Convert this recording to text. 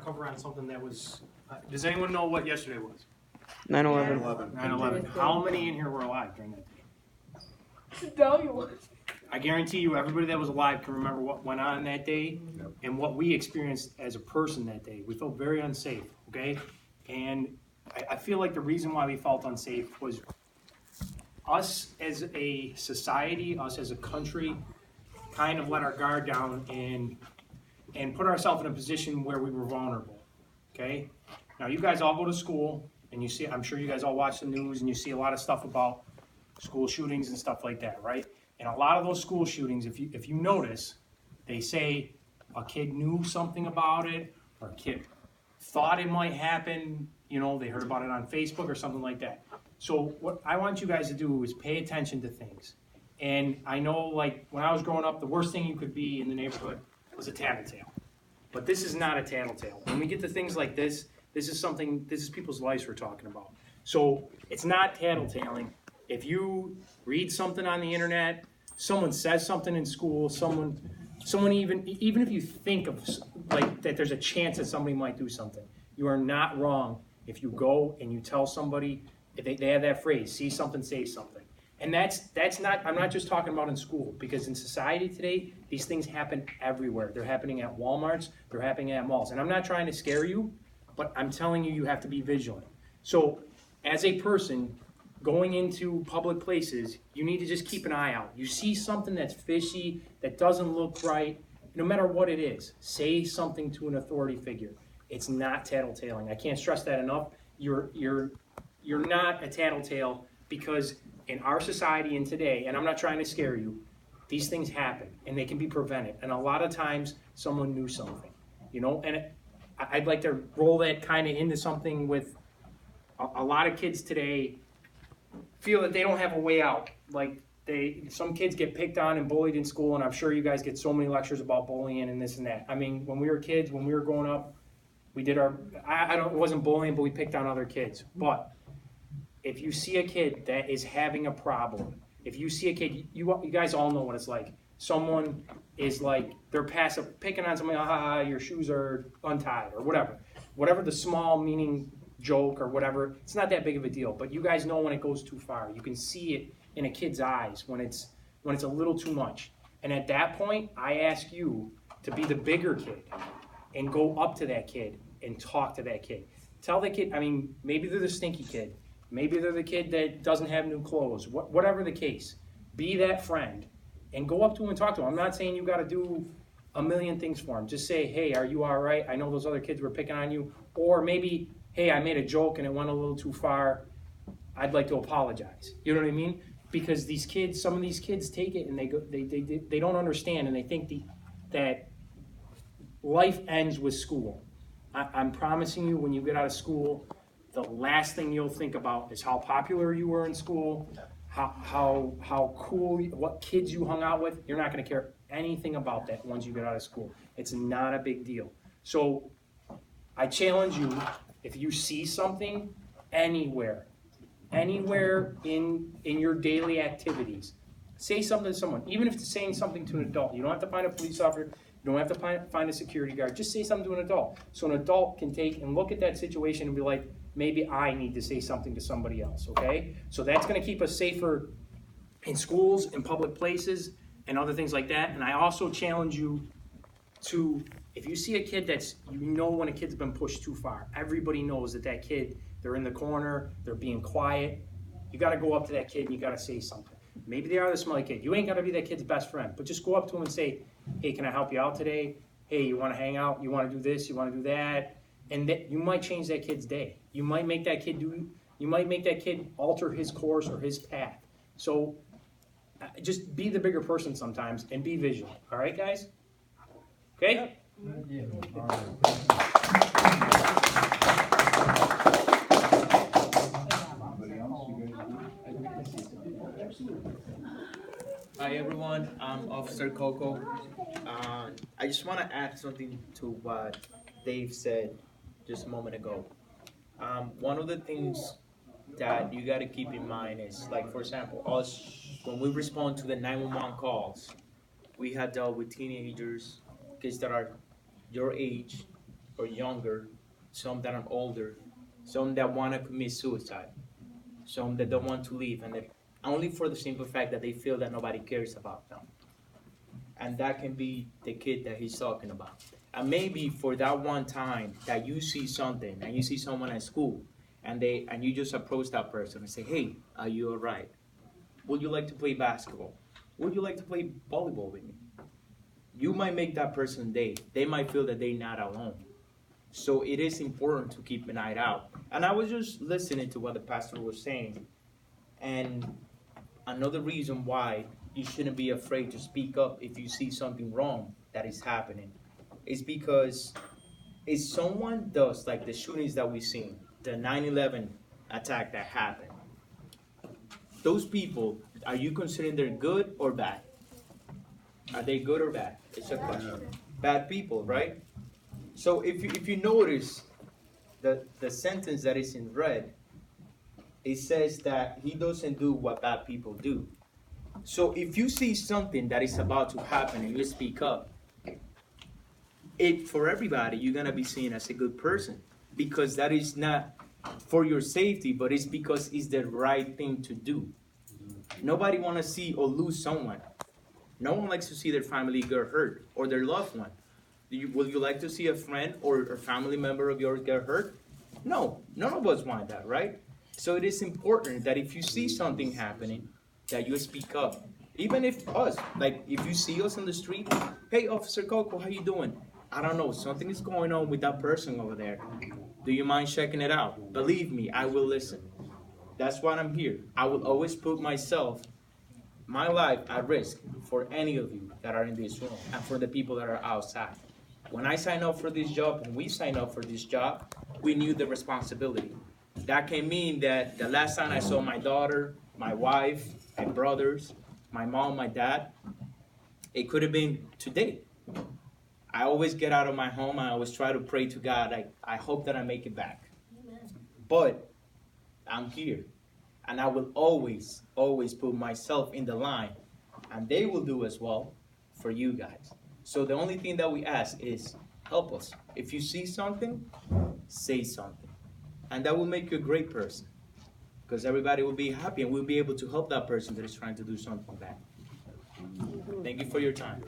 to cover on something that was, does anyone know what yesterday was? 9/11. 9/11. How many in here were alive during that day? No, you weren't. I guarantee you everybody that was alive can remember what went on that day and what we experienced as a person that day. We felt very unsafe, okay? And I feel like the reason why we felt unsafe was us as a society, us as a country, kind of let our guard down and put ourselves in a position where we were vulnerable, okay? Now, you guys all go to school, and you see, I'm sure you guys all watch the news, and you see a lot of stuff about school shootings and stuff like that, right? And a lot of those school shootings, if you notice, they say a kid knew something about it, or a kid thought it might happen, you know, they heard about it on Facebook or something like that. So what I want you guys to do is pay attention to things. And I know, like, when I was growing up, the worst thing you could be in the neighborhood was a tattletale. But this is not a tattletale. When we get to things like this is people's lives we're talking about. So it's not tattletaling. If you read something on the internet, someone says something in school, someone even if you think of like that there's a chance that somebody might do something, you are not wrong if you go and you tell somebody, they have that phrase, see something, say something. And that's not, I'm not just talking about in school, because in society today, these things happen everywhere. They're happening at Walmarts, they're happening at malls. And I'm not trying to scare you, but I'm telling you, you have to be vigilant. So as a person going into public places, you need to just keep an eye out. You see something that's fishy, that doesn't look right, no matter what it is, say something to an authority figure. It's not tattletaling. I can't stress that enough. You're not a tattletale, because in our society and today, and I'm not trying to scare you, these things happen and they can be prevented. And a lot of times someone knew something, you know, and I'd like to roll that kind of into something with a lot of kids today feel that they don't have a way out. Like some kids get picked on and bullied in school, and I'm sure you guys get so many lectures about bullying and this and that. I mean, when we were kids, when we were growing up, we did it wasn't bullying, but we picked on other kids. But if you see a kid that is having a problem, if you see a kid, you guys all know what it's like. Someone is like, they're picking on somebody, your shoes are untied, or whatever the small meaning joke or whatever, it's not that big of a deal. But you guys know when it goes too far. You can see it in a kid's eyes when it's a little too much. And at that point, I ask you to be the bigger kid and go up to that kid and talk to that kid. Tell the kid, I mean, maybe they're the stinky kid. Maybe they're the kid that doesn't have new clothes. Whatever the case, be that friend and go up to him and talk to him. I'm not saying you got to do a million things for him. Just say, hey, are you all right? I know those other kids were picking on you. Or maybe, hey, I made a joke and it went a little too far. I'd like to apologize. You know what I mean? Because these kids, some of these kids take it and they don't understand, and they think that life ends with school. I'm promising you, when you get out of school, the last thing you'll think about is how popular you were in school, how cool, what kids you hung out with. You're not going to care anything about that once you get out of school. It's not a big deal. So I challenge you, if you see something anywhere in your daily activities, say something to someone. Even if it's saying something to an adult, you don't have to find a police officer, you don't have to find a security guard. Just say something to an adult. So an adult can take and look at that situation and be like, maybe I need to say something to somebody else, okay? So that's going to keep us safer in schools, in public places, and other things like that. And I also challenge you to, if you see a kid when a kid's been pushed too far, everybody knows that kid, they're in the corner, they're being quiet. You got to go up to that kid and you got to say something. Maybe they are the smelly kid. You ain't got to be that kid's best friend, but just go up to him and say, hey, can I help you out today? Hey, you want to hang out? You want to do this? You want to do that? And you might change that kid's day. You might make that kid alter his course or his path. So just be the bigger person sometimes and be vigilant. All right, guys? Okay? Yeah. Hi everyone, I'm Officer Coco. I just want to add something to what Dave said just a moment ago. One of the things that you got to keep in mind is, like, for example, us, when we respond to the 911 calls, we had dealt with teenagers, kids that are your age, are younger, some that are older, some that want to commit suicide, some that don't want to leave, and only for the simple fact that they feel that nobody cares about them. And that can be the kid that he's talking about. And maybe for that one time that you see something and you see someone at school and you just approach that person and say, hey, are you all right? Would you like to play basketball? Would you like to play volleyball with me? You might make that person day. They might feel that they're not alone. So it is important to keep an eye out. And I was just listening to what the pastor was saying. And another reason why you shouldn't be afraid to speak up if you see something wrong that is happening is because if someone does, like the shootings that we've seen, the 9/11 attack that happened, those people, are you considering they're good or bad? Are they good or bad? It's a question. Bad people, right? So if you notice the sentence that is in red, it says that he doesn't do what bad people do. So if you see something that is about to happen and you speak up, it for everybody you're gonna be seen as a good person because that is not for your safety, but it's because it's the right thing to do. Nobody wanna see or lose someone. No one likes to see their family get hurt or their loved one. Would you like to see a friend or a family member of yours get hurt? No, none of us want that, right? So it is important that if you see something happening, that you speak up. Even if us, like if you see us on the street, hey, Officer Coco, how you doing? I don't know, something is going on with that person over there. Do you mind checking it out? Believe me, I will listen. That's why I'm here. I will always put myself, my life at risk for any of you that are in this room and for the people that are outside. When I signed up for this job, when we signed up for this job, we knew the responsibility. That can mean that the last time I saw my daughter, my wife, my brothers, my mom, my dad, it could have been today. I always get out of my home. I always try to pray to God. I hope that I make it back. But I'm here. And I will always, always put myself in the line. And they will do as well for you guys. So the only thing that we ask is help us. If you see something, say something. And that will make you a great person. Because everybody will be happy and we'll be able to help that person that is trying to do something bad. Thank you for your time.